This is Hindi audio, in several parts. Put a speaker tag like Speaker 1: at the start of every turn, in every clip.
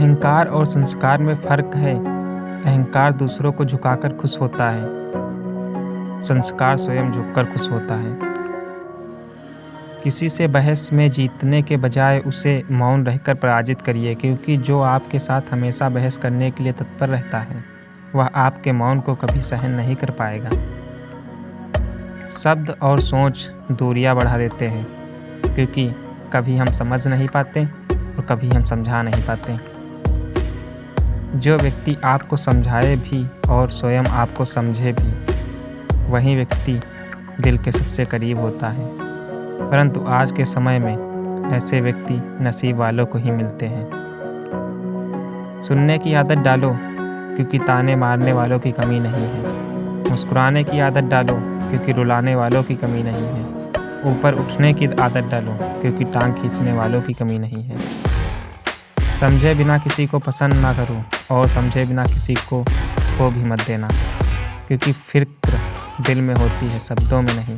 Speaker 1: अहंकार और संस्कार में फ़र्क है। अहंकार दूसरों को झुकाकर खुश होता है, संस्कार स्वयं झुककर खुश होता है। किसी से बहस में जीतने के बजाय उसे मौन रहकर पराजित करिए, क्योंकि जो आपके साथ हमेशा बहस करने के लिए तत्पर रहता है वह आपके मौन को कभी सहन नहीं कर पाएगा। शब्द और सोच दूरियां बढ़ा देते हैं, क्योंकि कभी हम समझ नहीं पाते और कभी हम समझा नहीं पाते। जो व्यक्ति आपको समझाए भी और स्वयं आपको समझे भी, वही व्यक्ति दिल के सबसे करीब होता है। परंतु आज के समय में ऐसे व्यक्ति नसीब वालों को ही मिलते हैं। सुनने की आदत डालो, क्योंकि ताने मारने वालों की कमी नहीं है। मुस्कुराने की आदत डालो, क्योंकि रुलाने वालों की कमी नहीं है। ऊपर उठने की आदत डालो, क्योंकि टांग खींचने वालों की कमी नहीं है। समझे बिना किसी को पसंद ना करो और समझे बिना किसी को भी मत देना, क्योंकि फिक्र दिल में होती है, शब्दों में नहीं,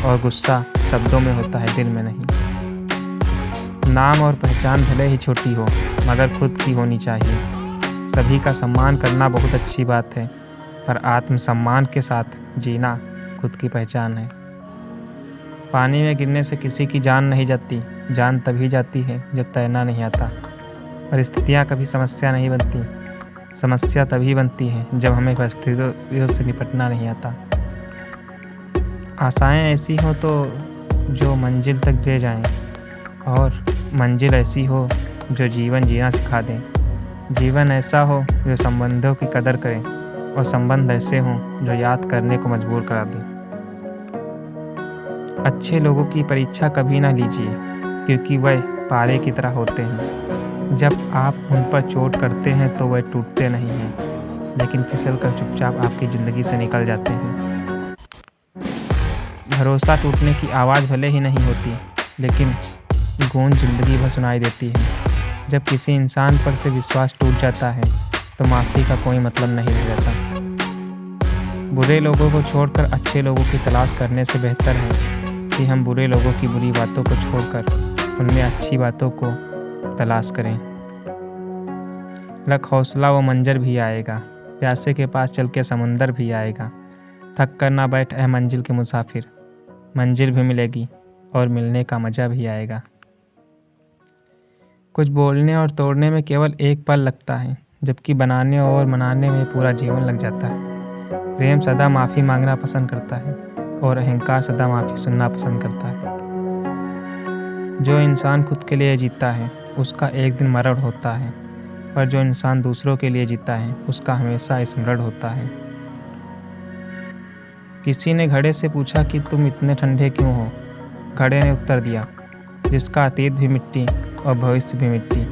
Speaker 1: और गुस्सा शब्दों में होता है, दिल में नहीं। नाम और पहचान भले ही छोटी हो, मगर खुद की होनी चाहिए। सभी का सम्मान करना बहुत अच्छी बात है, पर आत्मसम्मान के साथ जीना खुद की पहचान है। पानी में गिरने से किसी की जान नहीं जाती, जान तभी जाती है जब तैरना नहीं आता। परिस्थितियाँ कभी समस्या नहीं बनती, समस्या तभी बनती है जब हमें परिस्थितियों से निपटना नहीं आता। आशाएं ऐसी हो तो जो मंजिल तक ले जाएं, और मंजिल ऐसी हो जो जीवन जीना सिखा दें। जीवन ऐसा हो जो संबंधों की कदर करें, और संबंध ऐसे हों जो याद करने को मजबूर करा दें। अच्छे लोगों की परीक्षा कभी ना लीजिए, क्योंकि वह पारे की तरह होते हैं। जब आप उन पर चोट करते हैं तो वह टूटते नहीं हैं, लेकिन फिसल कर चुपचाप आपकी ज़िंदगी से निकल जाते हैं। भरोसा टूटने की आवाज़ भले ही नहीं होती, लेकिन गूंज ज़िंदगी भर सुनाई देती है। जब किसी इंसान पर से विश्वास टूट जाता है तो माफ़ी का कोई मतलब नहीं रह जाता। बुरे लोगों को छोड़कर अच्छे लोगों की तलाश करने से बेहतर है कि हम बुरे लोगों की बुरी बातों को छोड़कर उनमें अच्छी बातों को तलाश करें। रख हौसला, वो मंजर भी आएगा, प्यासे के पास चल के समुंदर भी आएगा। थक कर ना बैठ ऐ मंजिल के मुसाफिर, मंजिल भी मिलेगी और मिलने का मज़ा भी आएगा। कुछ बोलने और तोड़ने में केवल एक पल लगता है, जबकि बनाने और मनाने में पूरा जीवन लग जाता है। प्रेम सदा माफ़ी मांगना पसंद करता है, और अहंकार सदा माफ़ी सुनना पसंद करता है। जो इंसान खुद के लिए जीता है उसका एक दिन मरण होता है, पर जो इंसान दूसरों के लिए जीता है उसका हमेशा स्मरण होता है। किसी ने घड़े से पूछा कि तुम इतने ठंडे क्यों हो? घड़े ने उत्तर दिया, जिसका अतीत भी मिट्टी और भविष्य भी मिट्टी,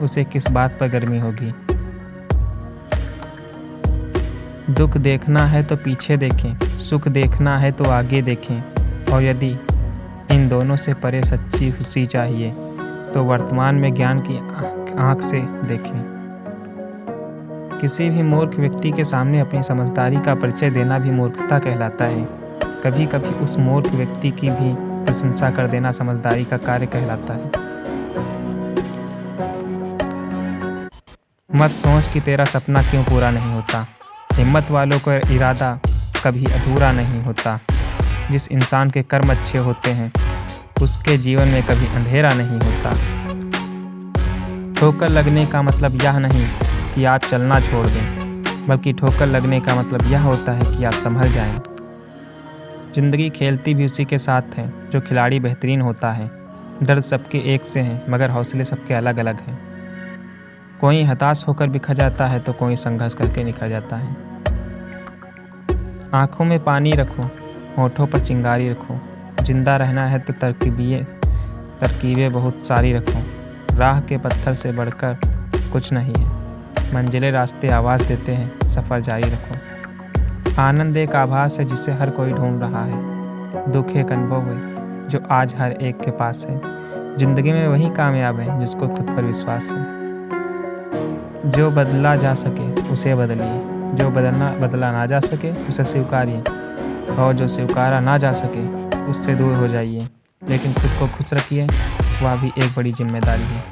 Speaker 1: उसे किस बात पर गर्मी होगी। दुख देखना है तो पीछे देखें, सुख देखना है तो आगे देखें, और यदि इन दोनों से परे सच्ची खुशी चाहिए तो वर्तमान में ज्ञान की आँख से देखें। किसी भी मूर्ख व्यक्ति के सामने अपनी समझदारी का परिचय देना भी मूर्खता कहलाता है। कभी कभी उस मूर्ख व्यक्ति की भी प्रशंसा कर देना समझदारी का कार्य कहलाता है। मत सोच कि तेरा सपना क्यों पूरा नहीं होता। हिम्मत वालों का इरादा कभी अधूरा नहीं होता। जिस इंसान के कर्म अच्छे होते हैं उसके जीवन में कभी अंधेरा नहीं होता। ठोकर लगने का मतलब यह नहीं कि आप चलना छोड़ दें, बल्कि ठोकर लगने का मतलब यह होता है कि आप संभल जाएं। जिंदगी खेलती भी उसी के साथ है जो खिलाड़ी बेहतरीन होता है। डर सबके एक से हैं, मगर हौसले सबके अलग अलग हैं। कोई हताश होकर बिखर जाता है तो कोई संघर्ष करके निकल जाता है। आँखों में पानी रखो, होठों पर चिंगारी रखो। जिंदा रहना है तो तरकीबें बहुत सारी रखो। राह के पत्थर से बढ़कर कुछ नहीं है। मंजिलें रास्ते आवाज़ देते हैं, सफ़र जारी रखो। आनंद एक आभास है जिसे हर कोई ढूंढ रहा है। दुख एक अनुभव है जो आज हर एक के पास है। ज़िंदगी में वही कामयाब है जिसको खुद पर विश्वास है। जो बदला जा सके उसे बदलिए, जो बदला ना जा सके उसे स्वीकारिए, और जो स्वीकारा ना जा सके उससे दूर हो जाइए। लेकिन खुद को खुश रखिए, वह भी एक बड़ी जिम्मेदारी है।